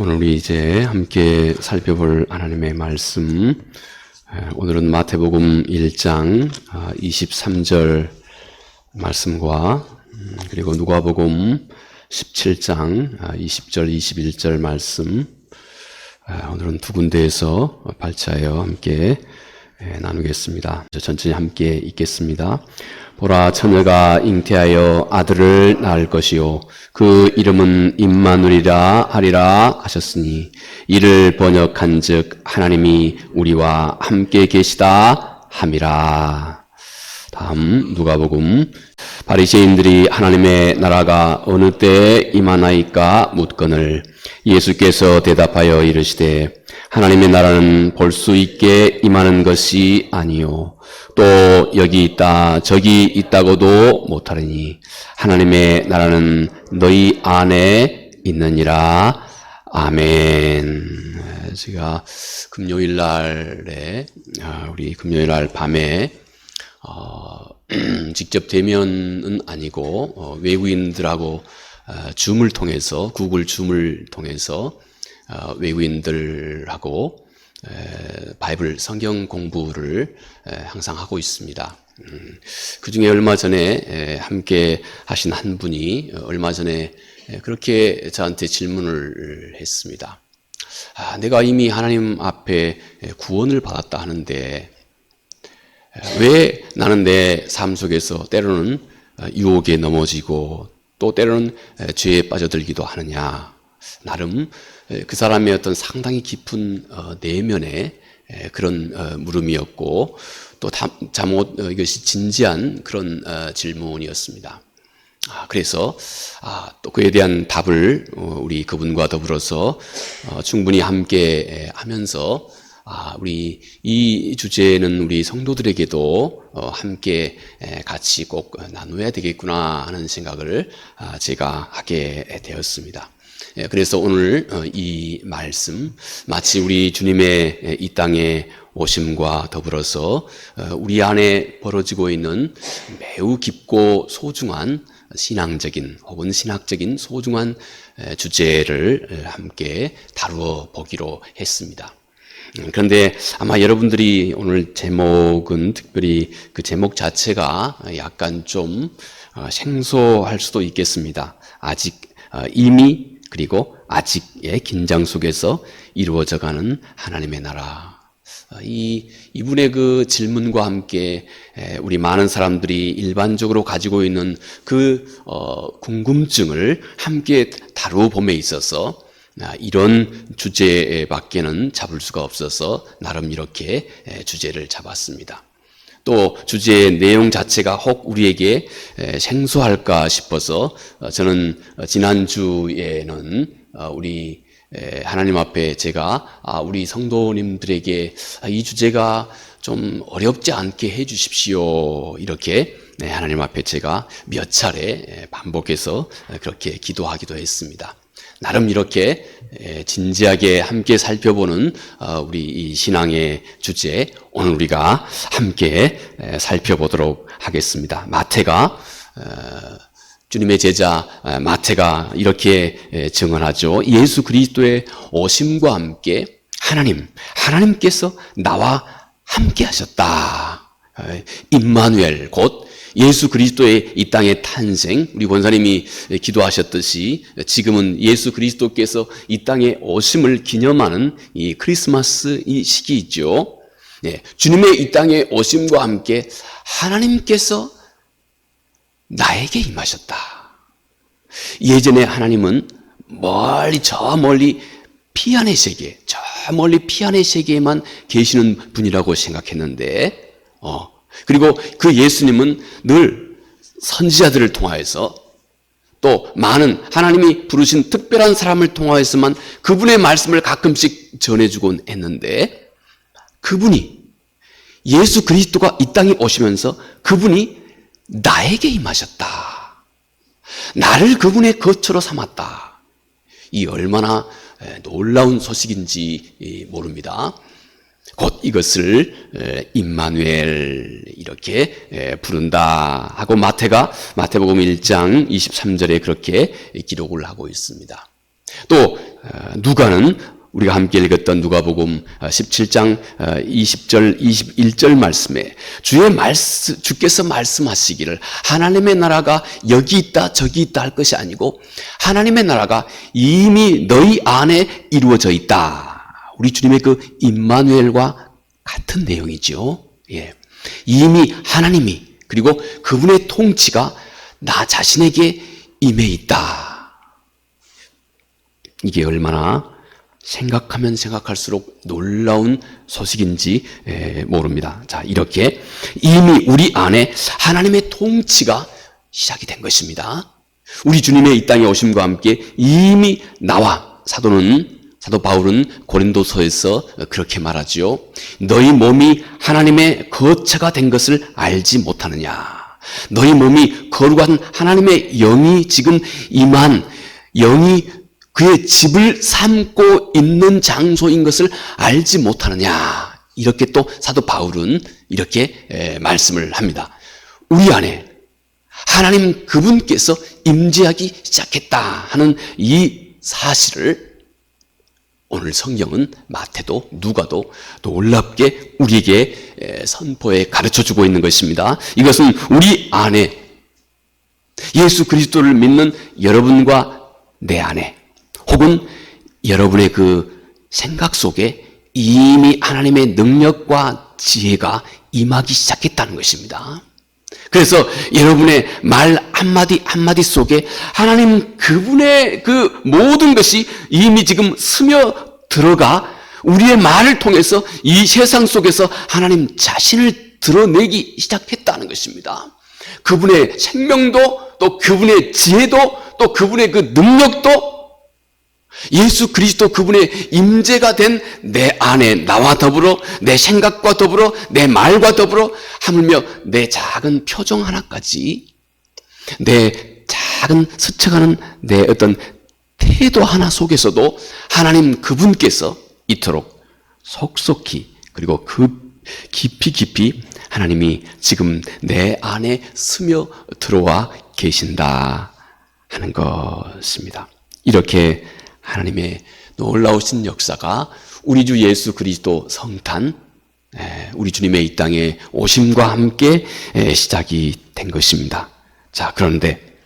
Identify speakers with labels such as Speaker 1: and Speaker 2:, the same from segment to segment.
Speaker 1: 오늘 우리 이제 함께 살펴볼 하나님의 말씀, 오늘은 마태복음 1장 23절 말씀과 그리고 누가복음 17장 20절 21절 말씀, 오늘은 두 군데에서 발차하여 함께 나누겠습니다. 천천히 함께 읽겠습니다. 보라, 처녀가 잉태하여 아들을 낳을 것이요 그 이름은 임마누엘이라 하리라 하셨으니 이를 번역한즉 하나님이 우리와 함께 계시다 함이라. 다음 누가복음. 바리새인들이 하나님의 나라가 어느 때에 임하나이까 묻거늘 예수께서 대답하여 이르시되 하나님의 나라는 볼 수 있게 임하는 것이 아니요 또 여기 있다 저기 있다고도 못하리니 하나님의 나라는 너희 안에 있느니라. 아멘. 제가 금요일 날에 우리 금요일 날 밤에 직접 대면은 아니고 외국인들하고 줌을 통해서 구글 줌을 통해서 외국인들하고 바이블 성경 공부를 항상 하고 있습니다. 그 중에 얼마 전에 함께 하신 한 분이 얼마 전에 그렇게 저한테 질문을 했습니다. 내가 이미 하나님 앞에 구원을 받았다 하는데 왜 나는 내 삶 속에서 때로는 유혹에 넘어지고 또 때로는 죄에 빠져들기도 하느냐. 나름 그 사람의 어떤 상당히 깊은 내면의 그런 물음이었고 또 잠옷 이것이 진지한 그런 질문이었습니다. 그래서 또 그에 대한 답을 우리 그분과 더불어서 충분히 함께 하면서 우리 이 주제는 우리 성도들에게도 함께 같이 꼭 나눠야 되겠구나 하는 생각을 제가 하게 되었습니다. 그래서 오늘 이 말씀 마치 우리 주님의 이 땅에 오심과 더불어서 우리 안에 벌어지고 있는 매우 깊고 소중한 신앙적인 혹은 신학적인 소중한 주제를 함께 다루어 보기로 했습니다. 그런데 아마 여러분들이 오늘 제목은 특별히 그 제목 자체가 약간 좀 생소할 수도 있겠습니다. 아직 이미 그리고 아직의 긴장 속에서 이루어져가는 하나님의 나라. 이분의 그 질문과 함께 우리 많은 사람들이 일반적으로 가지고 있는 그 궁금증을 함께 다루어봄에 있어서 이런 주제밖에는 잡을 수가 없어서 나름 이렇게 주제를 잡았습니다. 또 주제의 내용 자체가 혹 우리에게 생소할까 싶어서 저는 지난주에는 우리 하나님 앞에 제가 우리 성도님들에게 이 주제가 좀 어렵지 않게 해 주십시오 이렇게 하나님 앞에 제가 몇 차례 반복해서 그렇게 기도하기도 했습니다. 나름 이렇게 진지하게 함께 살펴보는 우리 이 신앙의 주제 오늘 우리가 함께 살펴보도록 하겠습니다. 마태가 주님의 제자 마태가 이렇게 증언하죠. 예수 그리스도의 오심과 함께 하나님께서 나와 함께 하셨다. 임마누엘 곧 예수 그리스도의 이 땅의 탄생, 우리 권사님이 기도하셨듯이 지금은 예수 그리스도께서 이 땅에 오심을 기념하는 이 크리스마스 이 시기 있죠. 주님의 이 땅에 오심과 함께 하나님께서 나에게 임하셨다. 예전에 하나님은 저 멀리 피안의 세계, 저 멀리 피안의 세계에만 계시는 분이라고 생각했는데 그리고 그 예수님은 늘 선지자들을 통하여서 또 많은 하나님이 부르신 특별한 사람을 통하여서만 그분의 말씀을 가끔씩 전해주곤 했는데 그분이 예수 그리스도가 이 땅에 오시면서 그분이 나에게 임하셨다. 나를 그분의 거처로 삼았다. 이 얼마나 놀라운 소식인지 모릅니다. 곧 이것을 임마누엘 이렇게 부른다 하고 마태복음 1장 23절에 그렇게 기록을 하고 있습니다. 또 누가는 우리가 함께 읽었던 누가복음 17장 20절 21절 말씀에 주께서 말씀하시기를 하나님의 나라가 여기 있다 저기 있다 할 것이 아니고 하나님의 나라가 이미 너희 안에 이루어져 있다. 우리 주님의 그 임마누엘과 같은 내용이죠. 예. 이미 하나님이 그리고 그분의 통치가 나 자신에게 임해 있다. 이게 얼마나 생각하면 생각할수록 놀라운 소식인지 모릅니다. 자, 이렇게 이미 우리 안에 하나님의 통치가 시작이 된 것입니다. 우리 주님의 이 땅에 오심과 함께 이미 나와 사도 바울은 고린도서에서 그렇게 말하지요. 너희 몸이 하나님의 거처가 된 것을 알지 못하느냐. 너희 몸이 거룩한 하나님의 영이 지금 임한 영이 그의 집을 삼고 있는 장소인 것을 알지 못하느냐. 이렇게 또 사도 바울은 이렇게 말씀을 합니다. 우리 안에 하나님 그분께서 임재하기 시작했다 하는 이 사실을 오늘 성경은 마태도 누가도 놀랍게 우리에게 선포해 가르쳐주고 있는 것입니다. 이것은 우리 안에 예수 그리스도를 믿는 여러분과 내 안에 혹은 여러분의 그 생각 속에 이미 하나님의 능력과 지혜가 임하기 시작했다는 것입니다. 그래서 여러분의 말 한마디 한마디 속에 하나님 그분의 그 모든 것이 이미 지금 스며들어가 우리의 말을 통해서 이 세상 속에서 하나님 자신을 드러내기 시작했다는 것입니다. 그분의 생명도 또 그분의 지혜도 또 그분의 그 능력도 예수 그리스도 그분의 임재가 된 내 안에 나와 더불어 내 생각과 더불어 내 말과 더불어 하물며 내 작은 표정 하나까지 내 작은 스쳐가는 내 어떤 태도 하나 속에서도 하나님 그분께서 이토록 속속히 그리고 깊이 하나님이 지금 내 안에 스며 들어와 계신다 하는 것입니다. 이렇게 하나님의 놀라우신 역사가 우리 주 예수 그리스도 성탄, 우리 주님의 이 땅에 오심과 함께 시작이 된 것입니다. 자, 그런데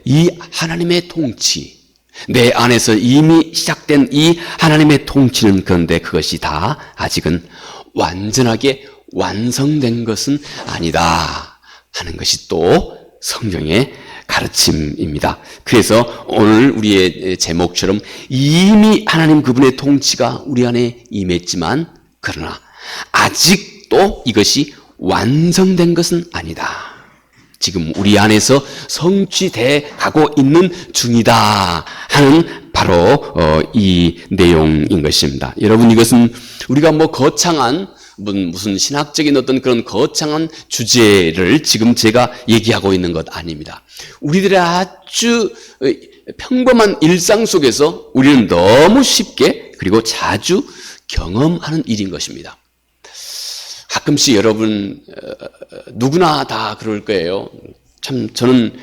Speaker 1: 이 하나님의 통치, 내 안에서 이미 시작된 이 하나님의 통치는 그런데 그것이 다 아직은 완전하게 완성된 것은 아니다 하는 것이 또 성경의 가르침입니다. 그래서 오늘 우리의 제목처럼 이미 하나님 그분의 통치가 우리 안에 임했지만 그러나 아직도 이것이 완성된 것은 아니다. 지금 우리 안에서 성취돼 가고 있는 중이다 하는 바로 이 내용인 것입니다. 여러분, 이것은 우리가 거창한 무슨 신학적인 어떤 그런 거창한 주제를 지금 제가 얘기하고 있는 것 아닙니다. 우리들의 아주 평범한 일상 속에서 우리는 너무 쉽게 그리고 자주 경험하는 일인 것입니다. 가끔씩 여러분 누구나 다 그럴 거예요. 참 저는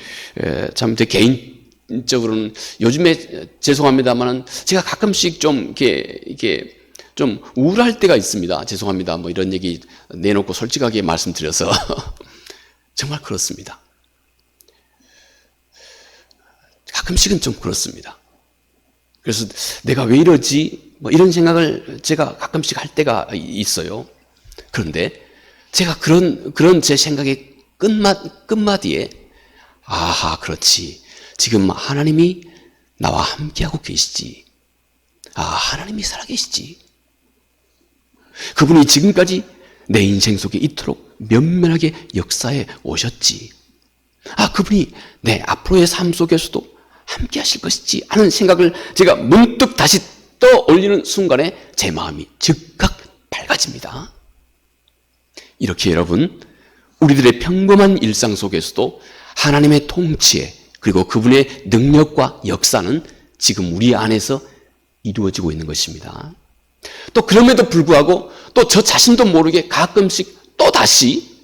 Speaker 1: 참 제 개인적으로는 요즘에 죄송합니다만은 제가 가끔씩 좀 이렇게 좀 우울할 때가 있습니다. 죄송합니다. 이런 얘기 내놓고 솔직하게 말씀드려서 정말 그렇습니다. 가끔씩은 좀 그렇습니다. 그래서 내가 왜 이러지? 이런 생각을 제가 가끔씩 할 때가 있어요. 그런데 제가 그런 제 생각의 끝마디에 아하, 그렇지. 지금 하나님이 나와 함께하고 계시지. 아, 하나님이 살아계시지. 그분이 지금까지 내 인생 속에 이토록 면면하게 역사해 오셨지. 아, 그분이 내 앞으로의 삶 속에서도 함께 하실 것이지 하는 생각을 제가 문득 다시 떠올리는 순간에 제 마음이 즉각 밝아집니다. 이렇게 여러분, 우리들의 평범한 일상 속에서도 하나님의 통치에 그리고 그분의 능력과 역사는 지금 우리 안에서 이루어지고 있는 것입니다. 또 그럼에도 불구하고 또 저 자신도 모르게 가끔씩 또 다시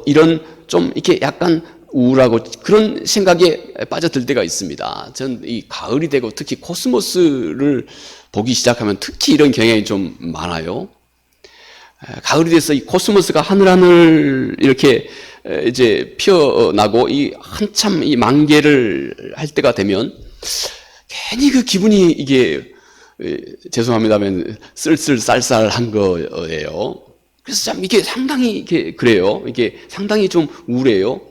Speaker 1: 이런 좀 이렇게 약간 우울하고 그런 생각에 빠져들 때가 있습니다. 전 이 가을이 되고 특히 코스모스를 보기 시작하면 특히 이런 경향이 좀 많아요. 가을이 돼서 이 코스모스가 하늘하늘 이렇게 이제 피어나고 이 한참 이 만개를 할 때가 되면 괜히 그 기분이 이게 죄송합니다만 쓸쓸 쌀쌀한 거예요. 그래서 참 이게 상당히 이게 그래요. 이게 상당히 좀 우울해요.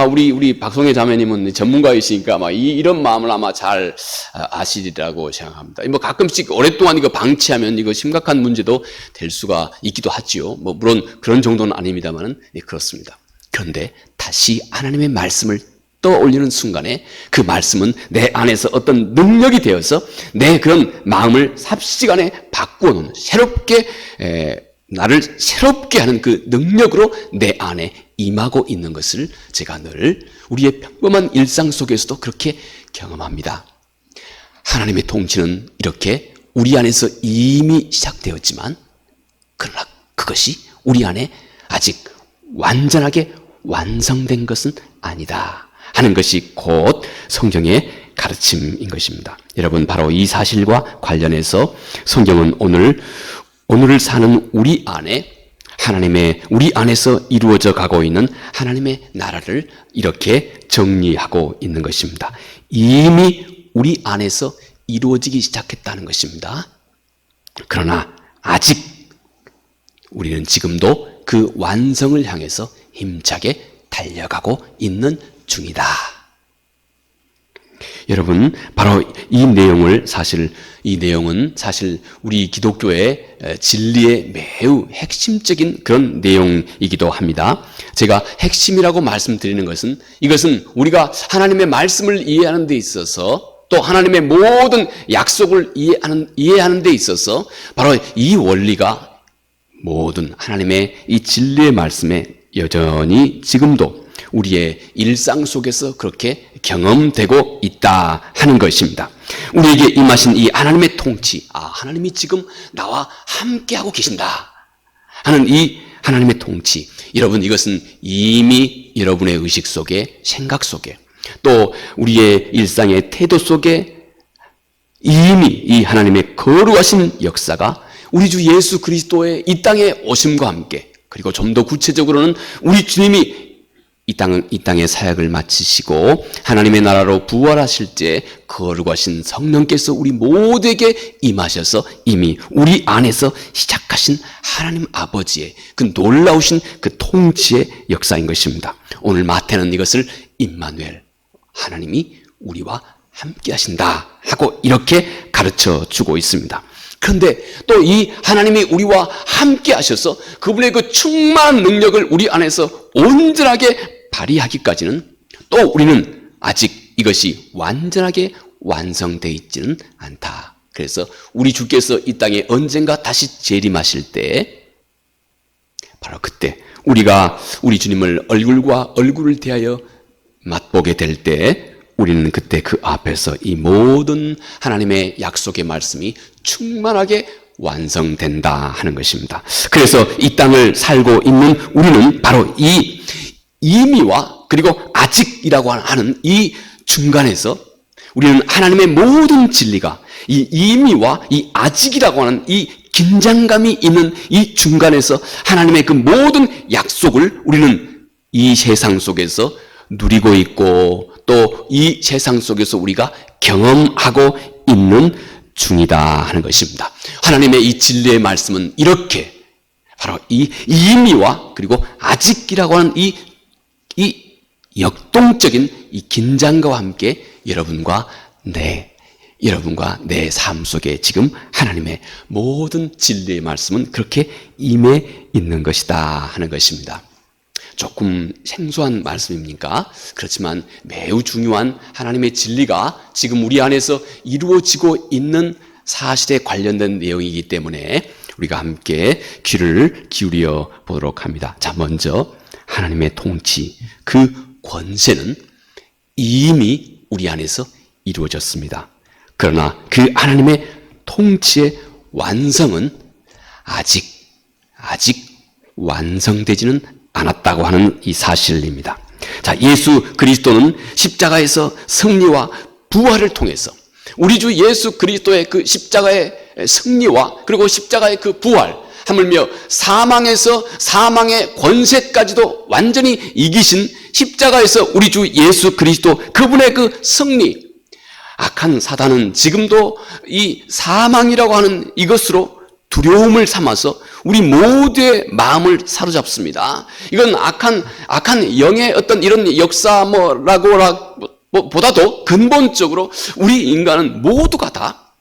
Speaker 1: 우리 박송혜 자매님은 전문가이시니까 아마 이런 마음을 아마 잘 아시리라고 생각합니다. 뭐 가끔씩 오랫동안 이거 방치하면 이거 심각한 문제도 될 수가 있기도 하지요. 뭐 물론 그런 정도는 아닙니다만은 그렇습니다. 그런데 다시 하나님의 말씀을 떠올리는 순간에 그 말씀은 내 안에서 어떤 능력이 되어서 내 그런 마음을 삽시간에 바꾸어 놓는 새롭게 나를 새롭게 하는 그 능력으로 내 안에 임하고 있는 것을 제가 늘 우리의 평범한 일상 속에서도 그렇게 경험합니다. 하나님의 통치는 이렇게 우리 안에서 이미 시작되었지만 그러나 그것이 우리 안에 아직 완전하게 완성된 것은 아니다 하는 것이 곧 성경의 가르침인 것입니다. 여러분, 바로 이 사실과 관련해서 성경은 오늘을 사는 우리 안에 우리 안에서 이루어져 가고 있는 하나님의 나라를 이렇게 정리하고 있는 것입니다. 이미 우리 안에서 이루어지기 시작했다는 것입니다. 그러나 아직 우리는 지금도 그 완성을 향해서 힘차게 달려가고 있는 중이다. 여러분, 바로 이 내용은 사실 우리 기독교의 진리의 매우 핵심적인 그런 내용이기도 합니다. 제가 핵심이라고 말씀드리는 것은 이것은 우리가 하나님의 말씀을 이해하는 데 있어서 또 하나님의 모든 약속을 이해하는 데 있어서 바로 이 원리가 모든 하나님의 이 진리의 말씀에 여전히 지금도 우리의 일상 속에서 그렇게 경험되고 있다 하는 것입니다. 우리에게 임하신 이 하나님의 통치, 하나님이 지금 나와 함께하고 계신다 하는 이 하나님의 통치, 여러분, 이것은 이미 여러분의 의식 속에, 생각 속에, 또 우리의 일상의 태도 속에 이미 이 하나님의 거룩하신 역사가 우리 주 예수 그리스도의 이 땅에 오심과 함께, 그리고 좀 더 구체적으로는 우리 주님이 이 땅의 사역을 마치시고 하나님의 나라로 부활하실 때 거룩하신 성령께서 우리 모두에게 임하셔서 이미 우리 안에서 시작하신 하나님 아버지의 그 놀라우신 그 통치의 역사인 것입니다. 오늘 마태는 이것을 임마누엘, 하나님이 우리와 함께 하신다 하고 이렇게 가르쳐 주고 있습니다. 그런데 또 이 하나님이 우리와 함께 하셔서 그분의 그 충만한 능력을 우리 안에서 온전하게 발휘하기까지는 또 우리는 아직 이것이 완전하게 완성되어 있지는 않다. 그래서 우리 주께서 이 땅에 언젠가 다시 재림하실 때 바로 그때 우리가 우리 주님을 얼굴과 얼굴을 대하여 맛보게 될 때 우리는 그때 그 앞에서 이 모든 하나님의 약속의 말씀이 충만하게 완성된다 하는 것입니다. 그래서 이 땅을 살고 있는 우리는 바로 이 이미와 그리고 아직이라고 하는 이 중간에서 우리는 하나님의 모든 진리가 이 이미와 이 아직이라고 하는 이 긴장감이 있는 이 중간에서 하나님의 그 모든 약속을 우리는 이 세상 속에서 누리고 있고 또 이 세상 속에서 우리가 경험하고 있는 중이다 하는 것입니다. 하나님의 이 진리의 말씀은 이렇게 바로 이 이미와 그리고 아직이라고 하는 이 역동적인 이 긴장과 함께 여러분과 내 삶 속에 지금 하나님의 모든 진리의 말씀은 그렇게 임해 있는 것이다 하는 것입니다. 조금 생소한 말씀입니까? 그렇지만 매우 중요한 하나님의 진리가 지금 우리 안에서 이루어지고 있는 사실에 관련된 내용이기 때문에 우리가 함께 귀를 기울여 보도록 합니다. 자, 먼저 하나님의 통치, 그 권세는 이미 우리 안에서 이루어졌습니다. 그러나 그 하나님의 통치의 완성은 아직 완성되지는 않았다고 하는 이 사실입니다. 자, 예수 그리스도는 십자가에서 승리와 부활을 통해서 우리 주 예수 그리스도의 그 십자가의 승리와 그리고 십자가의 그 부활, 하물며 사망에서 사망의 권세까지도 완전히 이기신 십자가에서 우리 주 예수 그리스도 그분의 그 승리, 악한 사단은 지금도 이 사망이라고 하는 이것으로 두려움을 삼아서 우리 모두의 마음을 사로잡습니다. 이건 악한 영의 어떤 이런 역사 보다도 근본적으로 우리 인간은 모두가 다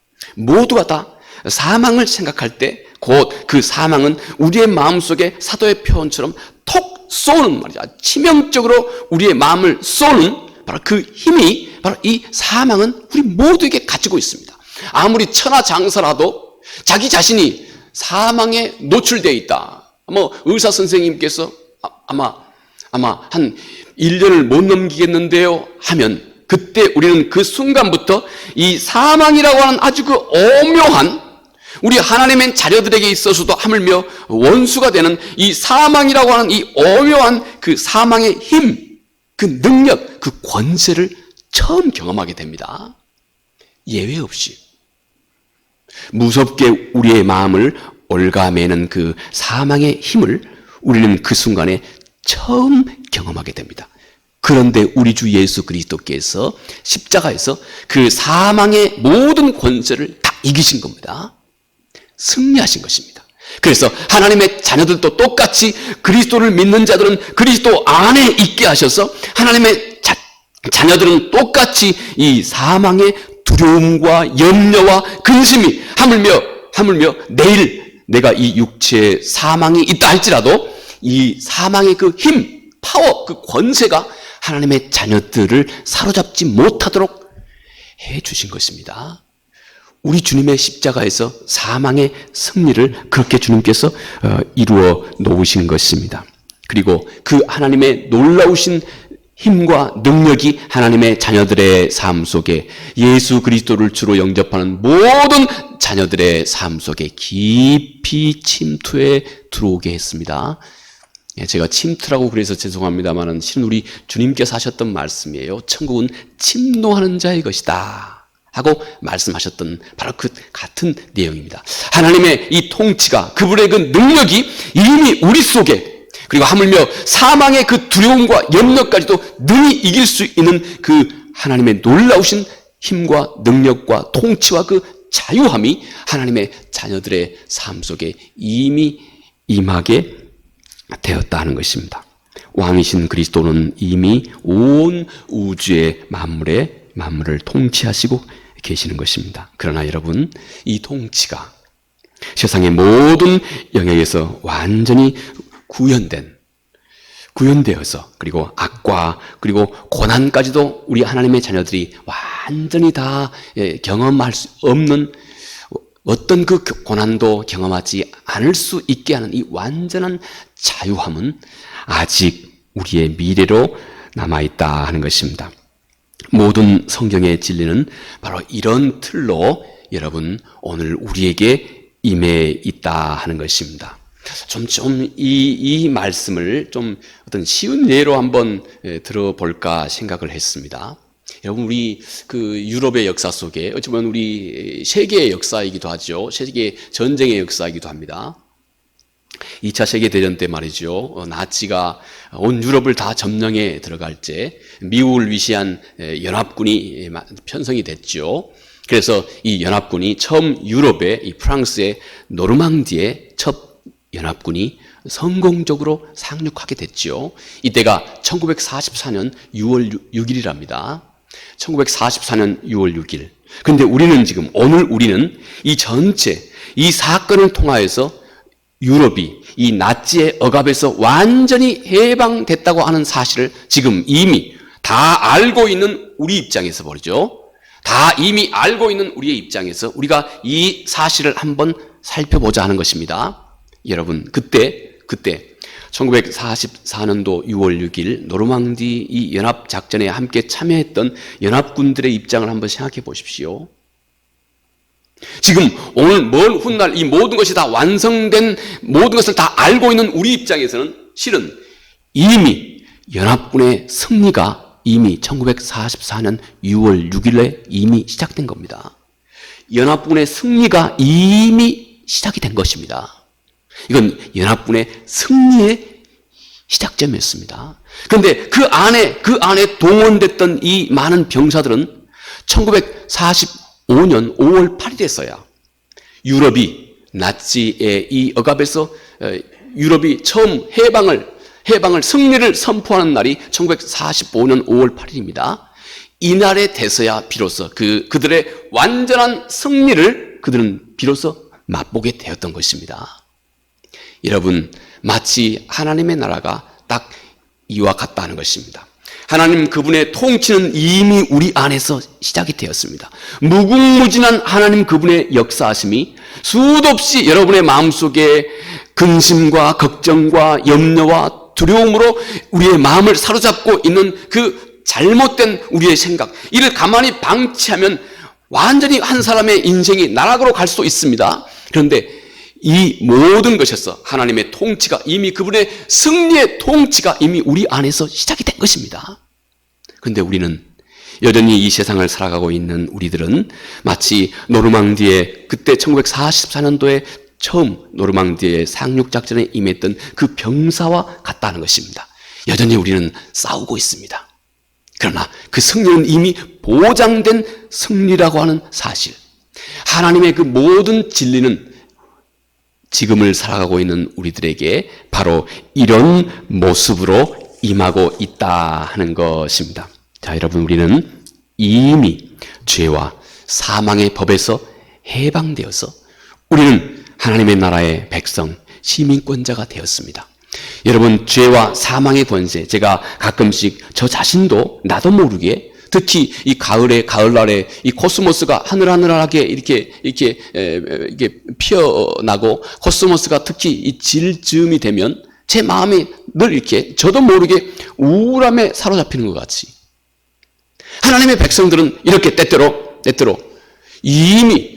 Speaker 1: 사망을 생각할 때 곧 그 사망은 우리의 마음속에 사도의 표현처럼 톡 쏘는 말이죠. 치명적으로 우리의 마음을 쏘는 바로 그 힘이 바로 이 사망은 우리 모두에게 가지고 있습니다. 아무리 천하장사라도 자기 자신이 사망에 노출되어 있다. 의사 선생님께서 아마 한 1년을 못 넘기겠는데요 하면 그때 우리는 그 순간부터 이 사망이라고 하는 아주 그 오묘한 우리 하나님의 자녀들에게 있어서도 하물며 원수가 되는 이 사망이라고 하는 이 오묘한 그 사망의 힘, 그 능력, 그 권세를 처음 경험하게 됩니다. 예외 없이. 무섭게 우리의 마음을 올가매는 그 사망의 힘을 우리는 그 순간에 처음 경험하게 됩니다. 그런데 우리 주 예수 그리스도께서 십자가에서 그 사망의 모든 권세를 다 이기신 겁니다. 승리하신 것입니다. 그래서 하나님의 자녀들도 똑같이 그리스도를 믿는 자들은 그리스도 안에 있게 하셔서 하나님의 자녀들은 똑같이 이 사망의 두려움과 염려와 근심이 하물며 내일 내가 이 육체의 사망이 있다 할지라도 이 사망의 그 힘, 파워, 그 권세가 하나님의 자녀들을 사로잡지 못하도록 해 주신 것입니다. 우리 주님의 십자가에서 사망의 승리를 그렇게 주님께서 이루어 놓으신 것입니다. 그리고 그 하나님의 놀라우신 힘과 능력이 하나님의 자녀들의 삶 속에 예수 그리스도를 주로 영접하는 모든 자녀들의 삶 속에 깊이 침투해 들어오게 했습니다. 제가 침투라고 그래서 죄송합니다만은 실은 우리 주님께서 하셨던 말씀이에요. 천국은 침노하는 자의 것이다 하고 말씀하셨던 바로 그 같은 내용입니다. 하나님의 이 통치가, 그분의 그 능력이 이미 우리 속에, 그리고 하물며 사망의 그 두려움과 염려까지도 능히 이길 수 있는 그 하나님의 놀라우신 힘과 능력과 통치와 그 자유함이 하나님의 자녀들의 삶 속에 이미 임하게 되었다 하는 것입니다. 왕이신 그리스도는 이미 온 우주의 만물을 통치하시고 계시는 것입니다. 그러나 여러분, 이 통치가 세상의 모든 영역에서 완전히 구현되어서 그리고 악과 그리고 고난까지도 우리 하나님의 자녀들이 완전히 다 경험할 수 없는 어떤 그 고난도 경험하지 않을 수 있게 하는 이 완전한 자유함은 아직 우리의 미래로 남아있다 하는 것입니다. 모든 성경의 진리는 바로 이런 틀로 여러분 오늘 우리에게 임해 있다 하는 것입니다. 이 말씀을 좀 어떤 쉬운 예로 한번 들어볼까 생각을 했습니다. 여러분, 우리 그 유럽의 역사 속에 어찌 보면 우리 세계의 역사이기도 하죠. 세계 전쟁의 역사이기도 합니다. 2차 세계대전 때 말이죠. 나치가 온 유럽을 다 점령해 들어갈 때 미국을 위시한 연합군이 편성이 됐죠. 그래서 이 연합군이 처음 유럽의 이 프랑스의 노르망디의 첫 연합군이 성공적으로 상륙하게 됐죠. 이때가 1944년 6월 6일이랍니다. 1944년 6월 6일. 근데 오늘 우리는 이 전체, 이 사건을 통하여서 유럽이 이 나치의 억압에서 완전히 해방됐다고 하는 사실을 지금 이미 다 알고 있는 우리 입장에서 말이죠. 다 이미 알고 있는 우리의 입장에서 우리가 이 사실을 한번 살펴보자 하는 것입니다. 여러분, 그때 1944년도 6월 6일 노르망디 이 연합작전에 함께 참여했던 연합군들의 입장을 한번 생각해 보십시오. 지금 오늘 먼 훗날 이 모든 것이 다 완성된 모든 것을 다 알고 있는 우리 입장에서는 실은 이미 연합군의 승리가 이미 1944년 6월 6일에 이미 시작된 겁니다. 연합군의 승리가 이미 시작이 된 것입니다. 이건 연합군의 승리의 시작점이었습니다. 그런데 그 안에 동원됐던 이 많은 병사들은 1945년 5월 8일에서야 유럽이 나치의 이 억압에서 유럽이 처음 해방을 승리를 선포하는 날이 1945년 5월 8일입니다. 이날에 돼서야 비로소 그들의 완전한 승리를 그들은 비로소 맛보게 되었던 것입니다. 여러분, 마치 하나님의 나라가 딱 이와 같다는 것입니다. 하나님 그분의 통치는 이미 우리 안에서 시작이 되었습니다. 무궁무진한 하나님 그분의 역사하심이 수도 없이 여러분의 마음속에 근심과 걱정과 염려와 두려움으로 우리의 마음을 사로잡고 있는 그 잘못된 우리의 생각, 이를 가만히 방치하면 완전히 한 사람의 인생이 나락으로 갈 수도 있습니다. 그런데 이 모든 것에서 하나님의 통치가 이미 그분의 승리의 통치가 이미 우리 안에서 시작이 된 것입니다. 그런데 우리는 여전히 이 세상을 살아가고 있는 우리들은 마치 노르망디에 그때 1944년도에 처음 노르망디의 상륙작전에 임했던 그 병사와 같다는 것입니다. 여전히 우리는 싸우고 있습니다. 그러나 그 승리는 이미 보장된 승리라고 하는 사실, 하나님의 그 모든 진리는 지금을 살아가고 있는 우리들에게 바로 이런 모습으로 임하고 있다 하는 것입니다. 자, 여러분, 우리는 이미 죄와 사망의 법에서 해방되어서 우리는 하나님의 나라의 백성, 시민권자가 되었습니다. 여러분, 죄와 사망의 권세, 제가 가끔씩 저 자신도 나도 모르게 특히 이 가을날에 이 코스모스가 하늘하늘하게 이렇게 피어나고 코스모스가 특히 이 질즈음이 되면 제 마음이 늘 이렇게 저도 모르게 우울함에 사로잡히는 것 같이 하나님의 백성들은 이렇게 때때로 이미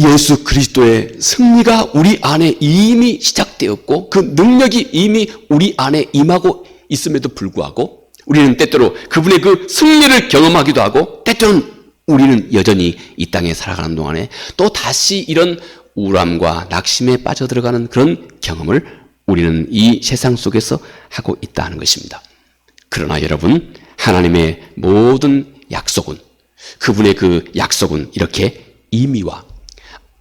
Speaker 1: 예수 그리스도의 승리가 우리 안에 이미 시작되었고 그 능력이 이미 우리 안에 임하고 있음에도 불구하고 우리는 때때로 그분의 그 승리를 경험하기도 하고 때때로는 우리는 여전히 이 땅에 살아가는 동안에 또 다시 이런 우울함과 낙심에 빠져들어가는 그런 경험을 우리는 이 세상 속에서 하고 있다는 것입니다. 그러나 여러분, 하나님의 모든 약속은, 그분의 그 약속은 이렇게 이미와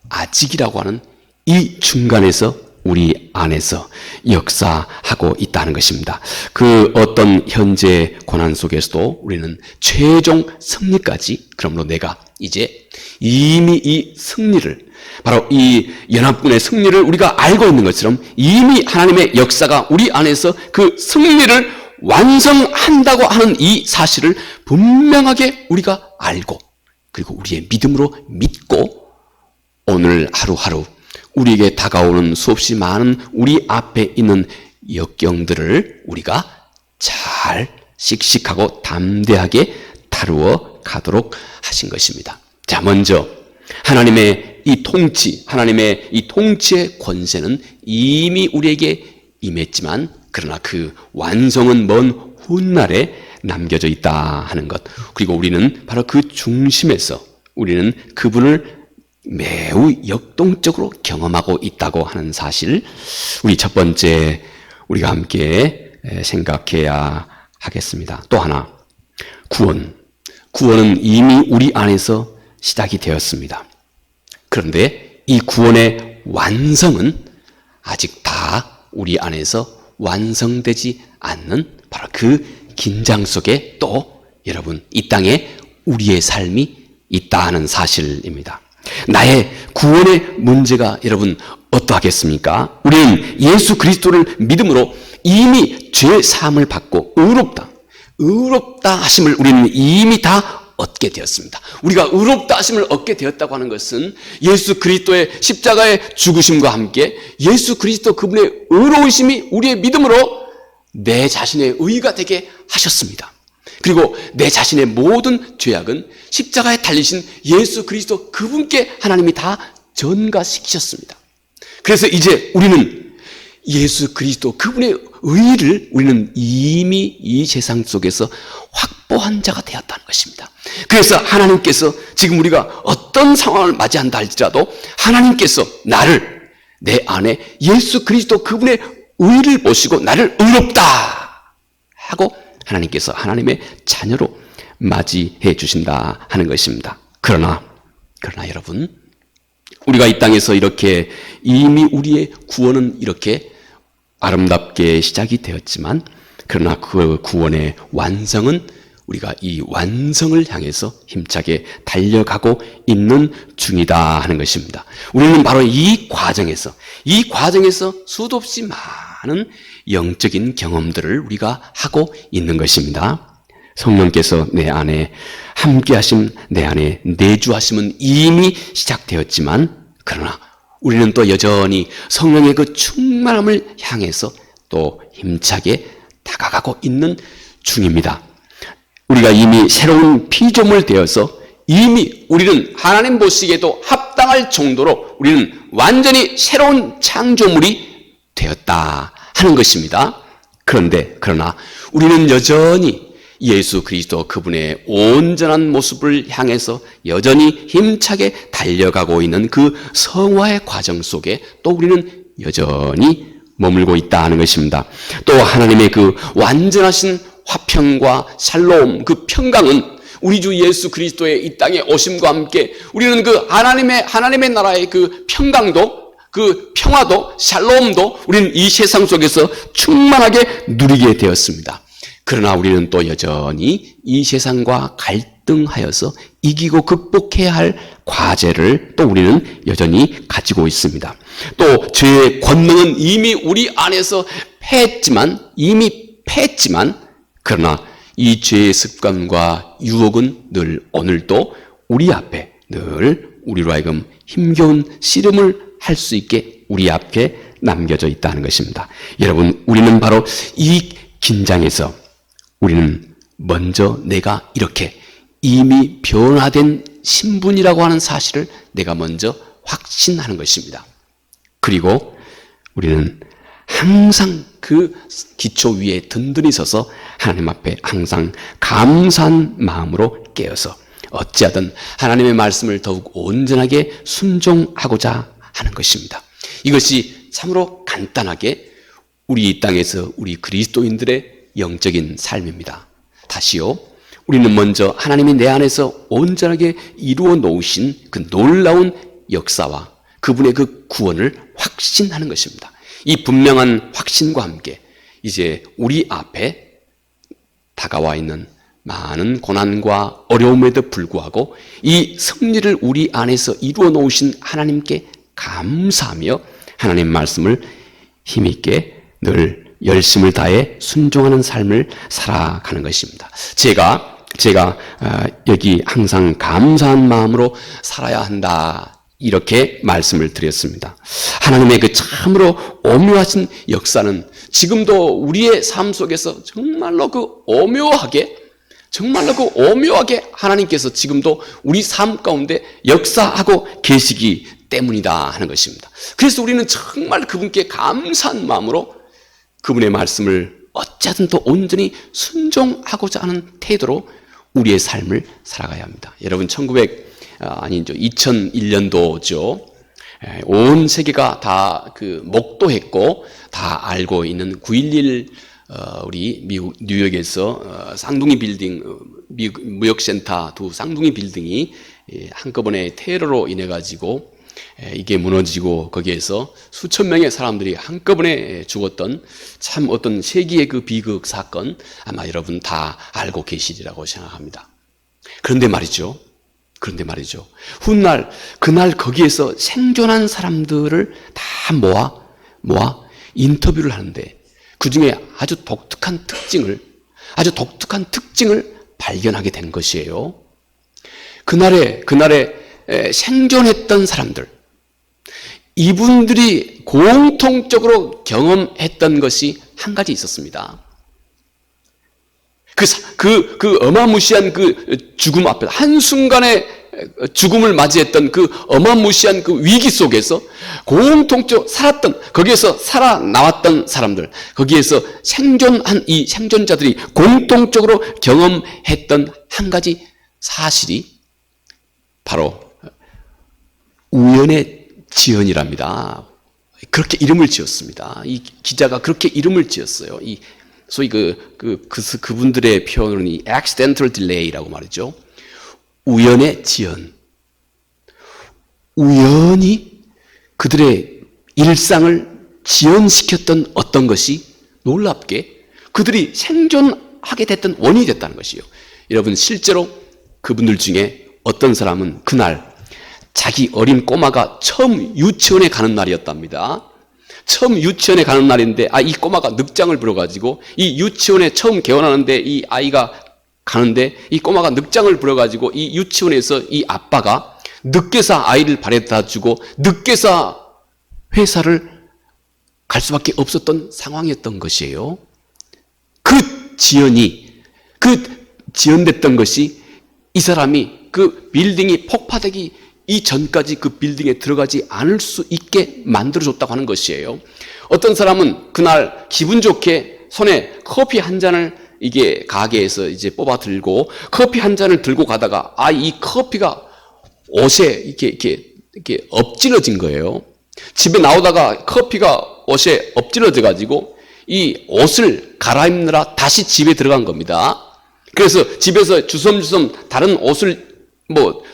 Speaker 1: 아직이라고 하는 이 중간에서 우리 안에서 역사하고 있다는 것입니다. 그 어떤 현재 고난 속에서도 우리는 최종 승리까지, 그러므로 내가 이제 이미 이 승리를, 바로 이 연합군의 승리를 우리가 알고 있는 것처럼 이미 하나님의 역사가 우리 안에서 그 승리를 완성한다고 하는 이 사실을 분명하게 우리가 알고, 그리고 우리의 믿음으로 믿고 오늘 하루하루 우리에게 다가오는 수없이 많은 우리 앞에 있는 역경들을 우리가 잘 씩씩하고 담대하게 다루어 가도록 하신 것입니다. 자, 먼저 하나님의 이 통치, 하나님의 이 통치의 권세는 이미 우리에게 임했지만 그러나 그 완성은 먼 훗날에 남겨져 있다 하는 것, 그리고 우리는 바로 그 중심에서 우리는 그분을 매우 역동적으로 경험하고 있다고 하는 사실, 우리 첫 번째 우리가 함께 생각해야 하겠습니다. 또 하나, 구원은 이미 우리 안에서 시작이 되었습니다. 그런데 이 구원의 완성은 아직 다 우리 안에서 완성되지 않는 바로 그 긴장 속에 또 여러분 이 땅에 우리의 삶이 있다는 사실입니다. 나의 구원의 문제가 여러분 어떠하겠습니까? 우리는 예수 그리스도를 믿음으로 이미 죄 사함을 받고 의롭다 하심을 우리는 이미 다 얻게 되었습니다. 우리가 의롭다 하심을 얻게 되었다고 하는 것은 예수 그리스도의 십자가의 죽으심과 함께 예수 그리스도 그분의 의로우심이 우리의 믿음으로 내 자신의 의가 되게 하셨습니다. 그리고 내 자신의 모든 죄악은 십자가에 달리신 예수 그리스도 그분께 하나님이 다 전가시키셨습니다. 그래서 이제 우리는 예수 그리스도 그분의 의를 우리는 이미 이 세상 속에서 확보한 자가 되었다는 것입니다. 그래서 하나님께서 지금 우리가 어떤 상황을 맞이한다 할지라도 하나님께서 나를 내 안에 예수 그리스도 그분의 의를 보시고 나를 의롭다 하고 하나님께서 하나님의 자녀로 맞이해 주신다 하는 것입니다. 그러나 여러분, 우리가 이 땅에서 이렇게 이미 우리의 구원은 이렇게 아름답게 시작이 되었지만, 그러나 그 구원의 완성은 우리가 이 완성을 향해서 힘차게 달려가고 있는 중이다 하는 것입니다. 우리는 바로 이 과정에서 수도 없이 많은 영적인 경험들을 우리가 하고 있는 것입니다. 성령께서 내 안에 함께하심, 내 안에 내주하심은 이미 시작되었지만, 그러나 우리는 또 여전히 성령의 그 충만함을 향해서 또 힘차게 다가가고 있는 중입니다. 우리가 이미 새로운 피조물 되어서 이미 우리는 하나님 보시기에도 합당할 정도로 우리는 완전히 새로운 창조물이 되었다 하는 것입니다. 그러나 우리는 여전히 예수 그리스도 그분의 온전한 모습을 향해서 여전히 힘차게 달려가고 있는 그 성화의 과정 속에 또 우리는 여전히 머물고 있다 하는 것입니다. 또 하나님의 그 완전하신 화평과 샬롬, 그 평강은 우리 주 예수 그리스도의 이 땅에 오심과 함께 우리는 그 하나님의 나라의 그 평강도, 그 평화도, 샬롬도 우리는 이 세상 속에서 충만하게 누리게 되었습니다. 그러나 우리는 또 여전히 이 세상과 갈등하여서 이기고 극복해야 할 과제를 또 우리는 여전히 가지고 있습니다. 또 죄의 권능은 이미 우리 안에서 패했지만 그러나 이 죄의 습관과 유혹은 늘 오늘도 우리 앞에 늘 우리로 하여금 힘겨운 씨름을 할 수 있게 우리 앞에 남겨져 있다는 것입니다. 여러분, 우리는 바로 이 긴장에서 우리는 먼저 내가 이렇게 이미 변화된 신분이라고 하는 사실을 내가 먼저 확신하는 것입니다. 그리고 우리는 항상 그 기초 위에 든든히 서서 하나님 앞에 항상 감사한 마음으로 깨어서 어찌하든 하나님의 말씀을 더욱 온전하게 순종하고자 하는 것입니다. 이것이 참으로 간단하게 우리 이 땅에서 우리 그리스도인들의 영적인 삶입니다. 다시요, 우리는 먼저 하나님이 내 안에서 온전하게 이루어 놓으신 그 놀라운 역사와 그분의 그 구원을 확신하는 것입니다. 이 분명한 확신과 함께 이제 우리 앞에 다가와 있는 많은 고난과 어려움에도 불구하고 이 승리를 우리 안에서 이루어 놓으신 하나님께 감사하며 하나님 말씀을 힘있게 늘 열심을 다해 순종하는 삶을 살아가는 것입니다. 제가 여기 항상 감사한 마음으로 살아야 한다, 이렇게 말씀을 드렸습니다. 하나님의 그 참으로 오묘하신 역사는 지금도 우리의 삶 속에서 정말로 그 오묘하게 하나님께서 지금도 우리 삶 가운데 역사하고 계시기 때문이다 하는 것입니다. 그래서 우리는 정말 그분께 감사한 마음으로 그분의 말씀을 어찌하든 또 온전히 순종하고자 하는 태도로 우리의 삶을 살아가야 합니다. 여러분, 2001년도죠. 온 세계가 다 그 목도했고 다 알고 있는 9.11 우리 미국 뉴욕에서 쌍둥이 빌딩, 무역센터 두 쌍둥이 빌딩이 한꺼번에 테러로 인해 가지고 이게 무너지고 거기에서 수천 명의 사람들이 한꺼번에 죽었던 참 어떤 세기의 그 비극 사건, 아마 여러분 다 알고 계시리라고 생각합니다. 그런데 말이죠. 훗날 그날 거기에서 생존한 사람들을 다 모아 인터뷰를 하는데 그 중에 아주 독특한 특징을 발견하게 된 것이에요. 그날에 생존했던 사람들, 이분들이 공통적으로 경험했던 것이 한 가지 있었습니다. 그 어마무시한 그 죽음 앞에 한순간에 죽음을 맞이했던 그 어마무시한 그 위기 속에서 공통적으로 살았던, 거기에서 살아나왔던 사람들, 거기에서 생존한 이 생존자들이 공통적으로 경험했던 한 가지 사실이 바로 우연의 지연이랍니다. 그렇게 이름을 지었습니다. 이 기자가 그렇게 이름을 지었어요. 이 소위 그분들의 표현은 이 accidental delay라고 말이죠. 우연의 지연. 우연히 그들의 일상을 지연시켰던 어떤 것이 놀랍게 그들이 생존하게 됐던 원인이 됐다는 것이요. 여러분, 실제로 그분들 중에 어떤 사람은 그날 자기 어린 꼬마가 처음 유치원에 가는 날이었답니다. 처음 유치원에 가는 날인데 이 꼬마가 늑장을 부려가지고 이 유치원에 처음 개원하는데 이 아이가 가는데 이 꼬마가 늑장을 부려가지고 이 유치원에서 이 아빠가 늦게서 아이를 발에다 주고 늦게서 회사를 갈 수밖에 없었던 상황이었던 것이에요. 그 지연됐던 것이 이 사람이 그 빌딩이 폭파되기 이전까지 그 빌딩에 들어가지 않을 수 있게 만들어줬다고 하는 것이에요. 어떤 사람은 그날 기분 좋게 손에 커피 한 잔을 이게 가게에서 이제 뽑아 들고 커피 한 잔을 들고 가다가 이 커피가 옷에 이렇게 엎질러진 거예요. 집에 나오다가 커피가 옷에 엎질러져 가지고 이 옷을 갈아입느라 다시 집에 들어간 겁니다. 그래서 집에서 주섬주섬 다른 옷을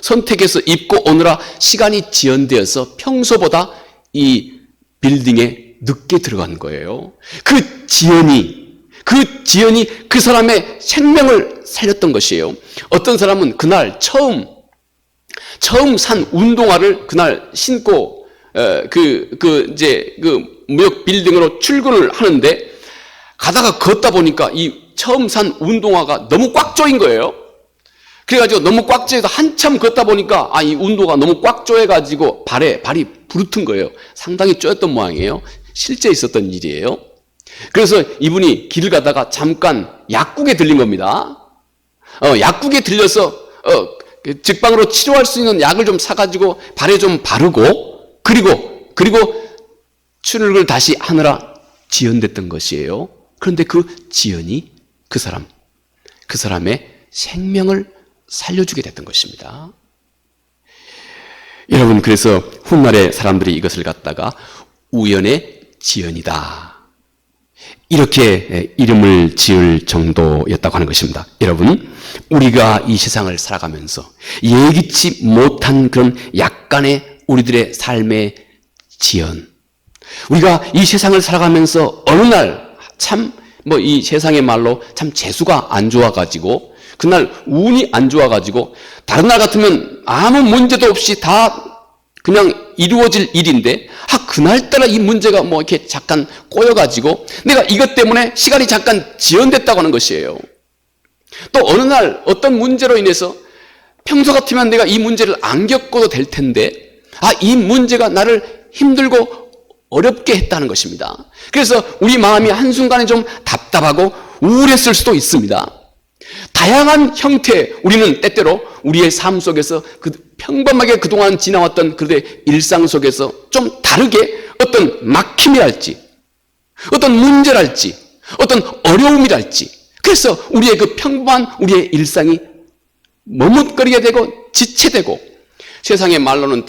Speaker 1: 선택해서 입고 오느라 시간이 지연되어서 평소보다 이 빌딩에 늦게 들어간 거예요. 그 지연이 그 사람의 생명을 살렸던 것이에요. 어떤 사람은 그날 처음 산 운동화를 그날 신고 이제 무역 빌딩으로 출근을 하는데 가다가 걷다 보니까 이 처음 산 운동화가 너무 꽉 조인 거예요. 그래가지고 너무 꽉 조여서 한참 걷다 보니까 이 운동화가 너무 꽉 조여가지고 발이 부르튼 거예요. 상당히 쪼였던 모양이에요. 실제 있었던 일이에요. 그래서 이분이 길을 가다가 잠깐 약국에 들린 겁니다. 약국에 들려서 직방으로 치료할 수 있는 약을 좀 사가지고 발에 좀 바르고 그리고 출근을 다시 하느라 지연됐던 것이에요. 그런데 그 지연이 그 사람의 생명을 살려주게 됐던 것입니다. 여러분, 그래서 훗날에 사람들이 이것을 갖다가 우연의 지연이다, 이렇게 이름을 지을 정도였다고 하는 것입니다. 여러분, 우리가 이 세상을 살아가면서 예기치 못한 그런 약간의 우리들의 삶의 지연, 우리가 이 세상을 살아가면서 어느 날 참 이 세상의 말로 참 재수가 안 좋아가지고 그날 운이 안 좋아가지고 다른 날 같으면 아무 문제도 없이 다 그냥 이루어질 일인데 그날따라 이 문제가 이렇게 잠깐 꼬여가지고 내가 이것 때문에 시간이 잠깐 지연됐다고 하는 것이에요. 또 어느 날 어떤 문제로 인해서 평소 같으면 내가 이 문제를 안 겪어도 될 텐데 이 문제가 나를 힘들고 어렵게 했다는 것입니다. 그래서 우리 마음이 한순간에 좀 답답하고 우울했을 수도 있습니다. 다양한 형태, 우리는 때때로 우리의 삶 속에서 평범하게 그동안 지나왔던 그들의 일상 속에서 좀 다르게 어떤 막힘이랄지, 어떤 문제랄지, 어떤 어려움이랄지, 그래서 우리의 그 평범한 우리의 일상이 머뭇거리게 되고 지체되고, 세상의 말로는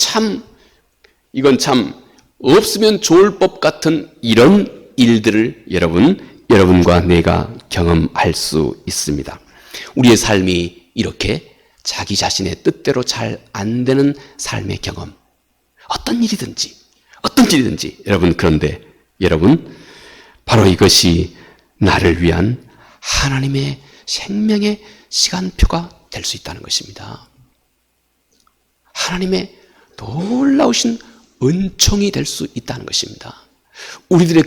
Speaker 1: 이건 참 없으면 좋을 법 같은 이런 일들을 여러분과 내가 경험할 수 있습니다. 우리의 삶이 이렇게 자기 자신의 뜻대로 잘 안 되는 삶의 경험, 어떤 일이든지 여러분, 그런데 여러분, 바로 이것이 나를 위한 하나님의 생명의 시간표가 될 수 있다는 것입니다. 하나님의 놀라우신 은총이 될 수 있다는 것입니다. 우리들의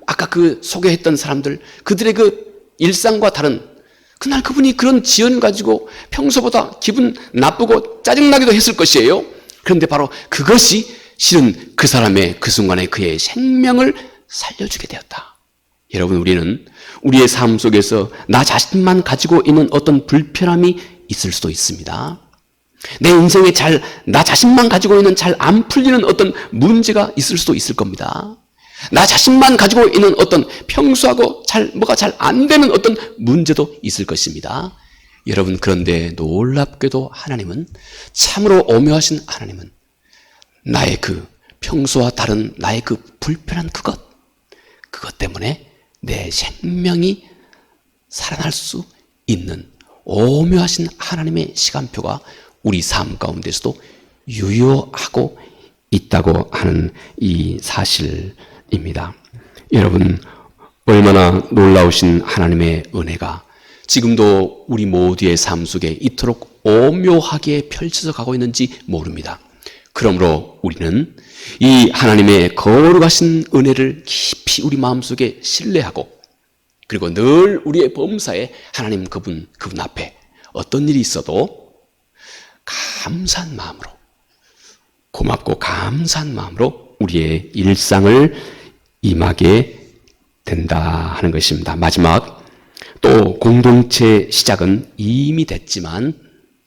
Speaker 1: 아까 소개했던 사람들, 그들의 일상과 다른, 그날 그분이 그런 지연을 가지고 평소보다 기분 나쁘고 짜증나기도 했을 것이에요. 그런데 바로 그것이 실은 그 사람의 그 순간에 그의 생명을 살려주게 되었다. 여러분, 우리는 우리의 삶 속에서 나 자신만 가지고 있는 어떤 불편함이 있을 수도 있습니다. 내 인생에 나 자신만 가지고 있는 잘 안 풀리는 어떤 문제가 있을 수도 있을 겁니다. 나 자신만 가지고 있는 어떤 평소하고 뭐가 잘 안 되는 어떤 문제도 있을 것입니다. 여러분, 그런데 놀랍게도 하나님은, 참으로 오묘하신 하나님은 나의 그 평소와 다른 나의 그 불편한 그것 때문에 내 생명이 살아날 수 있는 오묘하신 하나님의 시간표가 우리 삶 가운데서도 유효하고 있다고 하는 이 사실입니다. 여러분, 얼마나 놀라우신 하나님의 은혜가 지금도 우리 모두의 삶 속에 이토록 오묘하게 펼쳐져 가고 있는지 모릅니다. 그러므로 우리는 이 하나님의 거룩하신 은혜를 깊이 우리 마음속에 신뢰하고, 그리고 늘 우리의 범사에 하나님 그분 앞에 어떤 일이 있어도 감사한 마음으로, 고맙고 감사한 마음으로 우리의 일상을 임하게 된다 하는 것입니다. 마지막, 또 공동체 시작은 이미 됐지만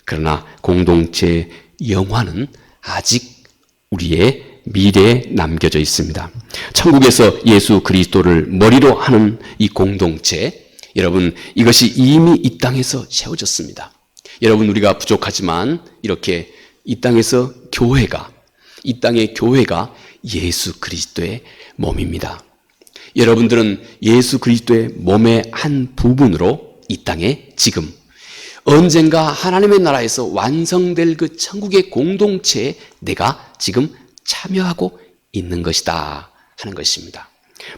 Speaker 1: 그러나 공동체 영화는 아직 우리의 미래에 남겨져 있습니다. 천국에서 예수 그리스도를 머리로 하는 이 공동체, 여러분, 이것이 이미 이 땅에서 세워졌습니다. 여러분, 우리가 부족하지만 이렇게 이 땅에서 이 땅의 교회가 예수 그리스도의 몸입니다. 여러분들은 예수 그리스도의 몸의 한 부분으로 이 땅에 지금 언젠가 하나님의 나라에서 완성될 그 천국의 공동체에 내가 지금 참여하고 있는 것이다 하는 것입니다.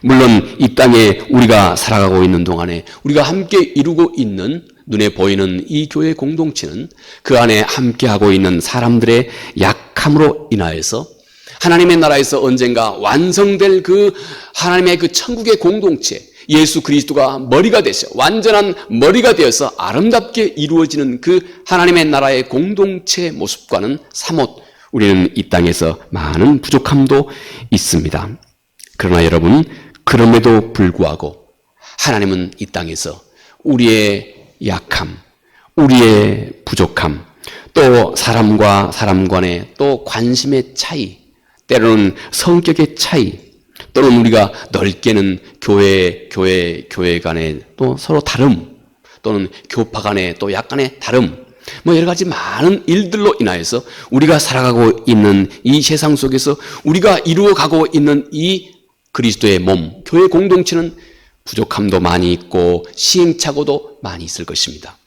Speaker 1: 물론 이 땅에 우리가 살아가고 있는 동안에 우리가 함께 이루고 있는, 눈에 보이는 이 교회 공동체는 그 안에 함께하고 있는 사람들의 약함으로 인하여서 하나님의 나라에서 언젠가 완성될 그 하나님의 그 천국의 공동체, 예수 그리스도가 머리가 되셔 완전한 머리가 되어서 아름답게 이루어지는 그 하나님의 나라의 공동체 모습과는 사뭇 우리는 이 땅에서 많은 부족함도 있습니다. 그러나 여러분, 그럼에도 불구하고 하나님은 이 땅에서 우리의 약함, 우리의 부족함, 또 사람과 사람 간의 또 관심의 차이, 때로는 성격의 차이, 또는 우리가 넓게는 교회 간의 또 서로 다름, 또는 교파 간의 또 약간의 다름, 여러 가지 많은 일들로 인하여서 우리가 살아가고 있는 이 세상 속에서 우리가 이루어가고 있는 이 그리스도의 몸, 교회 공동체는 부족함도 많이 있고 시행착오도 많이 있을 것입니다.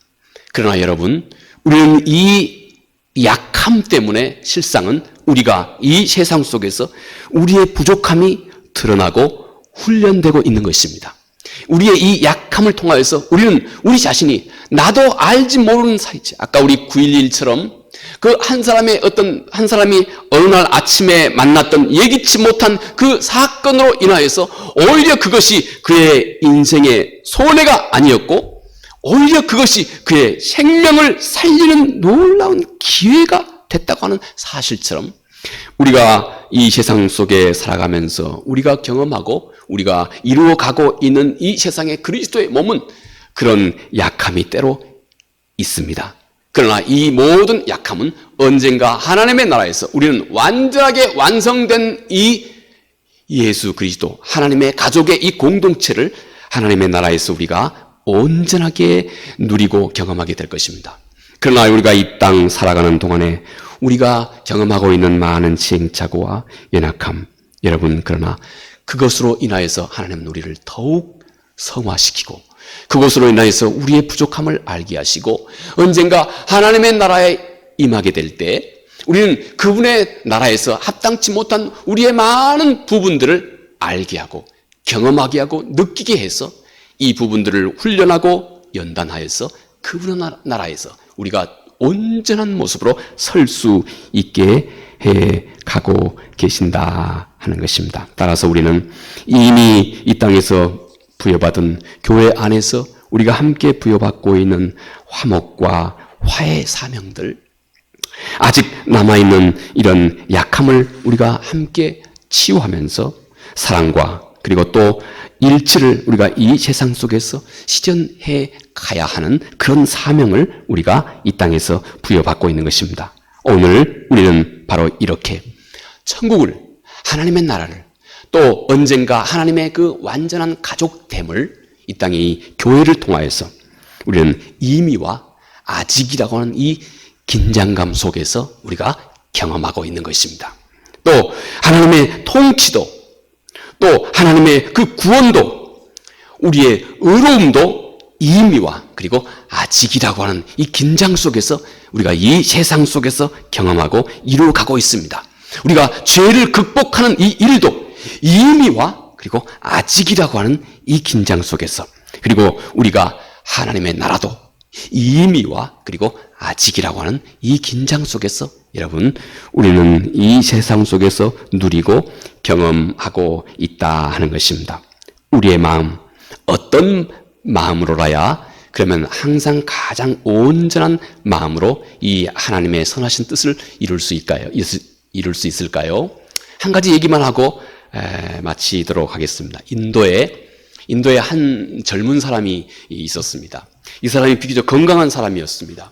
Speaker 1: 그러나 여러분, 우리는 이 약함 때문에 실상은 우리가 이 세상 속에서 우리의 부족함이 드러나고 훈련되고 있는 것입니다. 우리의 이 약함을 통하여서 우리는 우리 자신이 나도 알지 모르는 사이째, 아까 우리 9.11처럼 그 한 사람이 어느 날 아침에 만났던 예기치 못한 그 사건으로 인하여서 오히려 그것이 그의 인생의 손해가 아니었고 오히려 그것이 그의 생명을 살리는 놀라운 기회가 됐다고 하는 사실처럼, 우리가 이 세상 속에 살아가면서 우리가 경험하고 우리가 이루어가고 있는 이 세상의 그리스도의 몸은 그런 약함이 때로 있습니다. 그러나 이 모든 약함은 언젠가 하나님의 나라에서 우리는 완전하게 완성된 이 예수 그리스도, 하나님의 가족의 이 공동체를 하나님의 나라에서 우리가 온전하게 누리고 경험하게 될 것입니다. 그러나 우리가 이 땅 살아가는 동안에 우리가 경험하고 있는 많은 시행착오와 연약함, 여러분, 그러나 그것으로 인하여서 하나님은 우리를 더욱 성화시키고 그것으로 인하여서 우리의 부족함을 알게 하시고 언젠가 하나님의 나라에 임하게 될 때 우리는 그분의 나라에서 합당치 못한 우리의 많은 부분들을 알게 하고 경험하게 하고 느끼게 해서 이 부분들을 훈련하고 연단하여서 그분의 나라에서 우리가 온전한 모습으로 설 수 있게 해 가고 계신다 하는 것입니다. 따라서 우리는 이미 이 땅에서 부여받은 교회 안에서 우리가 함께 부여받고 있는 화목과 화해 사명들, 아직 남아있는 이런 약함을 우리가 함께 치유하면서 사랑과 그리고 또 일치를 우리가 이 세상 속에서 실현해 가야 하는 그런 사명을 우리가 이 땅에서 부여받고 있는 것입니다. 오늘 우리는 바로 이렇게 천국을, 하나님의 나라를, 또 언젠가 하나님의 그 완전한 가족됨을 이 땅의 이 교회를 통하여서 우리는 이미와 아직이라고 하는 이 긴장감 속에서 우리가 경험하고 있는 것입니다. 또 하나님의 통치도, 또 하나님의 그 구원도, 우리의 의로움도 이미와 그리고 아직이라고 하는 이 긴장 속에서 우리가 이 세상 속에서 경험하고 이루어가고 있습니다. 우리가 죄를 극복하는 이 일도 이미와 그리고 아직이라고 하는 이 긴장 속에서, 그리고 우리가 하나님의 나라도 이미와 그리고 아직이라고 하는 이 긴장 속에서 여러분 우리는 이 세상 속에서 누리고 경험하고 있다 하는 것입니다. 우리의 마음, 어떤 마음으로라야 그러면 항상 가장 온전한 마음으로 이 하나님의 선하신 뜻을 이룰 수 있을까요? 한 가지 얘기만 하고 마치도록 하겠습니다. 인도에 한 젊은 사람이 있었습니다. 이 사람이 비교적 건강한 사람이었습니다.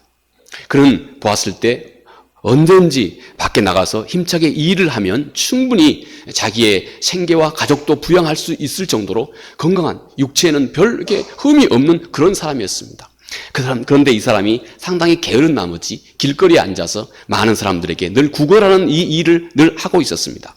Speaker 1: 그는 보았을 때 언제든지 밖에 나가서 힘차게 일을 하면 충분히 자기의 생계와 가족도 부양할 수 있을 정도로 건강한, 육체에는 별 이렇게 흠이 없는 그런 사람이었습니다. 그런데 이 사람이 상당히 게으른 나머지 길거리에 앉아서 많은 사람들에게 늘 구걸하는 이 일을 늘 하고 있었습니다.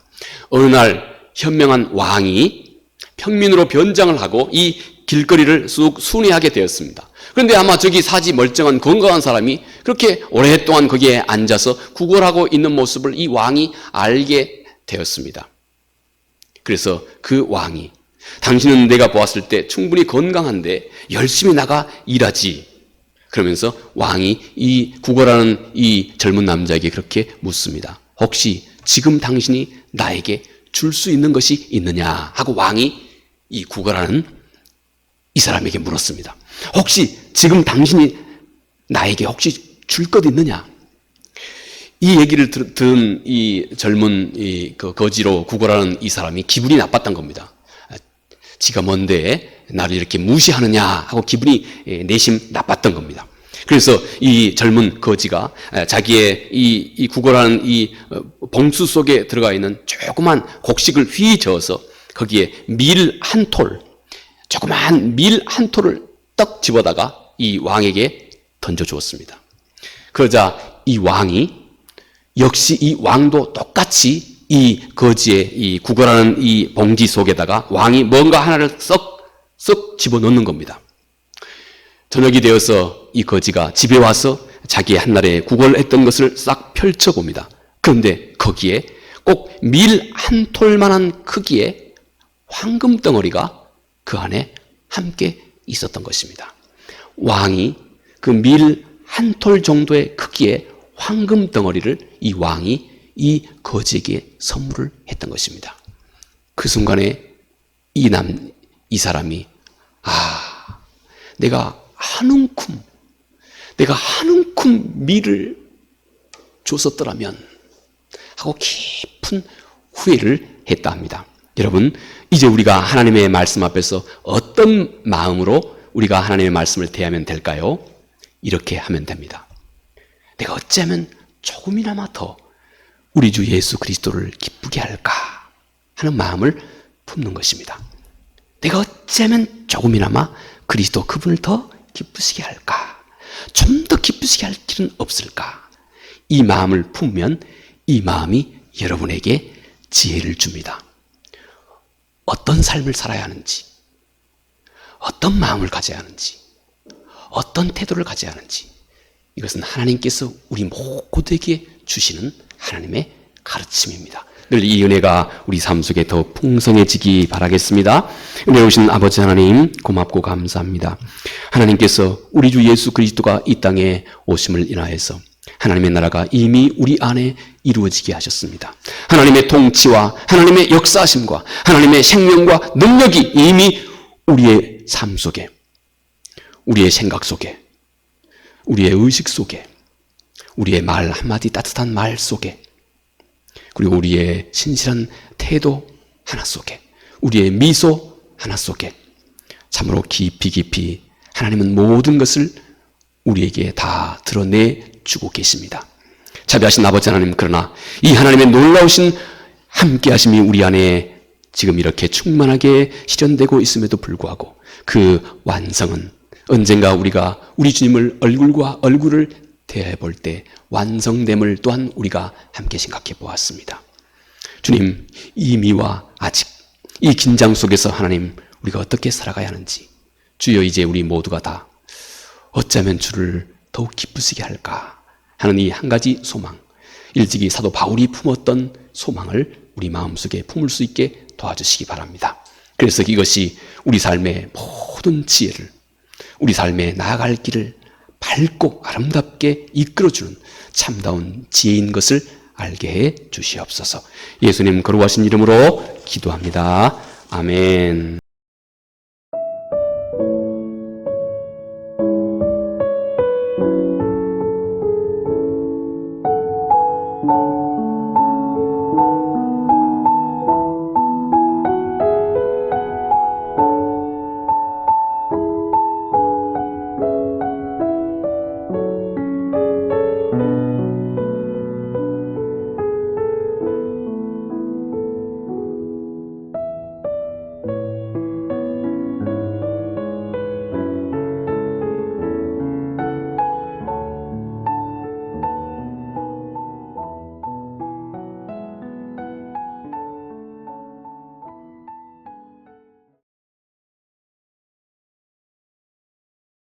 Speaker 1: 어느 날 현명한 왕이 평민으로 변장을 하고 이 길거리를 쑥 순회하게 되었습니다. 그런데 아마 저기 사지 멀쩡한 건강한 사람이 그렇게 오랫동안 거기에 앉아서 구걸하고 있는 모습을 이 왕이 알게 되었습니다. 그래서 그 왕이, 당신은 내가 보았을 때 충분히 건강한데 열심히 나가 일하지. 그러면서 왕이 이 구걸하는 이 젊은 남자에게 그렇게 묻습니다. 혹시 지금 당신이 나에게 줄 수 있는 것이 있느냐 하고 왕이 이 구걸하는 이 사람에게 물었습니다. 혹시 지금 당신이 나에게 혹시 줄 것 있느냐? 이 얘기를 들은 이 젊은 그 거지로 구걸하는 이 사람이 기분이 나빴던 겁니다. 지가 뭔데 나를 이렇게 무시하느냐 하고 기분이 내심 나빴던 겁니다. 그래서 이 젊은 거지가 자기의 이 구걸하는 이 봉수 속에 들어가 있는 조그만 곡식을 휘 저어서 거기에 밀 한 톨, 조그만 밀 한 톨을 떡 집어다가 이 왕에게 던져 주었습니다. 그러자 이 왕이, 역시 이 왕도 똑같이 이 거지의 이 구걸하는 이 봉지 속에다가 왕이 뭔가 하나를 썩 집어넣는 겁니다. 저녁이 되어서 이 거지가 집에 와서 자기 한날에 구걸했던 것을 싹 펼쳐봅니다. 그런데 거기에 꼭 밀 한 톨만한 크기의 황금 덩어리가 그 안에 함께 있었던 것입니다. 왕이 그 밀 한 톨 정도의 크기의 황금 덩어리를 이 왕이 이 거지에게 선물을 했던 것입니다. 그 순간에 이 사람이 내가 한 움큼 밀을 줬었더라면 하고 깊은 후회를 했다 합니다. 여러분, 이제 우리가 하나님의 말씀 앞에서 어떤 마음으로 우리가 하나님의 말씀을 대하면 될까요? 이렇게 하면 됩니다. 내가 어찌하면 조금이나마 더 우리 주 예수 그리스도를 기쁘게 할까 하는 마음을 품는 것입니다. 내가 어찌하면 조금이나마 그리스도 그분을 더 기쁘시게 할까? 좀 더 기쁘시게 할 길은 없을까? 이 마음을 품으면 이 마음이 여러분에게 지혜를 줍니다. 어떤 삶을 살아야 하는지, 어떤 마음을 가져야 하는지, 어떤 태도를 가져야 하는지, 이것은 하나님께서 우리 모두에게 주시는 하나님의 가르침입니다. 늘 이 은혜가 우리 삶 속에 더 풍성해지기 바라겠습니다. 은혜로우신 아버지 하나님, 고맙고 감사합니다. 하나님께서 우리 주 예수 그리스도가 이 땅에 오심을 인하여서 하나님의 나라가 이미 우리 안에 이루어지게 하셨습니다. 하나님의 통치와 하나님의 역사하심과 하나님의 생명과 능력이 이미 우리의 삶 속에, 우리의 생각 속에, 우리의 의식 속에, 우리의 말 한마디 따뜻한 말 속에, 그리고 우리의 신실한 태도 하나 속에, 우리의 미소 하나 속에 참으로 깊이 하나님은 모든 것을 우리에게 다 드러내 주고 계십니다. 자비하신 아버지 하나님, 그러나 이 하나님의 놀라우신 함께 하심이 우리 안에 지금 이렇게 충만하게 실현되고 있음에도 불구하고 그 완성은 언젠가 우리가 우리 주님을 얼굴과 얼굴을 대해 볼 때 완성됨을 또한 우리가 함께 생각해 보았습니다. 주님, 이미와 아직 이 긴장 속에서 하나님 우리가 어떻게 살아가야 하는지, 주여 이제 우리 모두가 다 어쩌면 주를 더욱 기쁘시게 할까 하는 이 한 가지 소망, 일찍이 사도 바울이 품었던 소망을 우리 마음속에 품을 수 있게 도와주시기 바랍니다. 그래서 이것이 우리 삶의 모든 지혜를, 우리 삶의 나아갈 길을 밝고 아름답게 이끌어주는 참다운 지혜인 것을 알게 해 주시옵소서. 예수님 거룩하신 이름으로 기도합니다. 아멘.